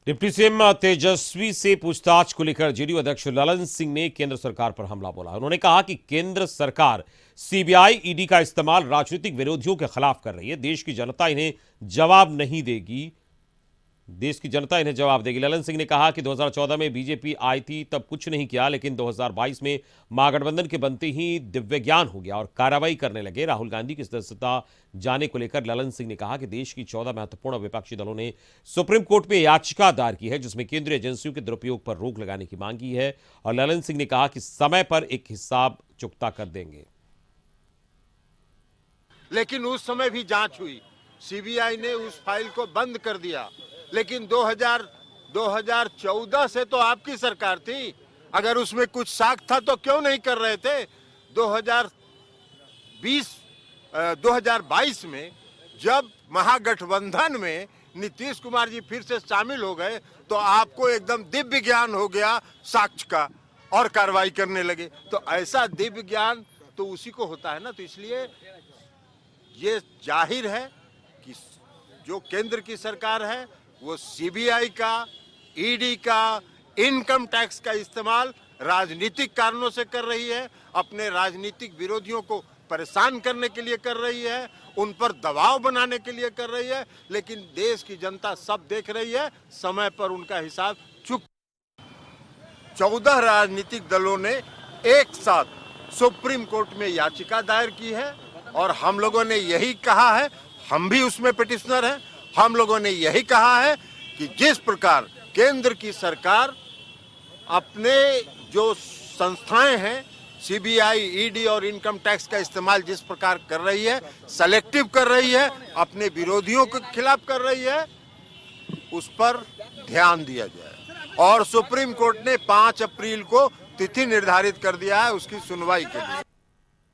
Deputy CM तेजस्वी से पूछताछ को लेकर जेडीयू अध्यक्ष ललन सिंह ने केंद्र सरकार पर हमला बोला। उन्होंने कहा कि केंद्र सरकार सीबीआई, ईडी का इस्तेमाल राजनीतिक विरोधियों के खिलाफ कर रही है। देश की जनता इन्हें जवाब देगी। ललन सिंह ने कहा कि 2014 में बीजेपी आई थी, तब कुछ नहीं किया, लेकिन 2022 में महागठबंधन के बनते ही दिव्य ज्ञान हो गया और कार्रवाई करने लगे। राहुल गांधी की सदस्यता जाने को लेकर ललन सिंह ने कहा कि देश की 14 महत्वपूर्ण विपक्षी दलों ने सुप्रीम कोर्ट में याचिका दायर की है, जिसमें केंद्रीय एजेंसियों के दुरुपयोग पर रोक लगाने की मांग की है। और ललन सिंह ने कहा कि समय पर एक हिसाब चुकता कर देंगे। लेकिन उस समय भी जांच हुई, सीबीआई ने उस फाइल को बंद कर दिया। लेकिन 2014 से तो आपकी सरकार थी, अगर उसमें कुछ साख था तो क्यों नहीं कर रहे थे? 2022 में जब महागठबंधन में नीतीश कुमार जी फिर से शामिल हो गए तो आपको एकदम दिव्य ज्ञान हो गया साक्ष्य का और कार्रवाई करने लगे। तो ऐसा दिव्य ज्ञान तो उसी को होता है ना। तो इसलिए ये जाहिर है कि जो केंद्र की सरकार है वो सीबीआई का, ईडी का, इनकम टैक्स का इस्तेमाल राजनीतिक कारणों से कर रही है, अपने राजनीतिक विरोधियों को परेशान करने के लिए कर रही है, उन पर दबाव बनाने के लिए कर रही है। लेकिन देश की जनता सब देख रही है, समय पर उनका हिसाब चुक। 14 राजनीतिक दलों ने एक साथ सुप्रीम कोर्ट में याचिका दायर की है और हम लोगों ने यही कहा है, हम भी उसमें पिटिशनर हैं, हम लोगों ने यही कहा है कि जिस प्रकार केंद्र की सरकार अपने जो संस्थाएं हैं सीबीआई, ईडी और इनकम टैक्स का इस्तेमाल जिस प्रकार कर रही है, सेलेक्टिव कर रही है, अपने विरोधियों के खिलाफ कर रही है, उस पर ध्यान दिया जाए। और सुप्रीम कोर्ट ने 5 अप्रैल को तिथि निर्धारित कर दिया है उसकी सुनवाई के लिए।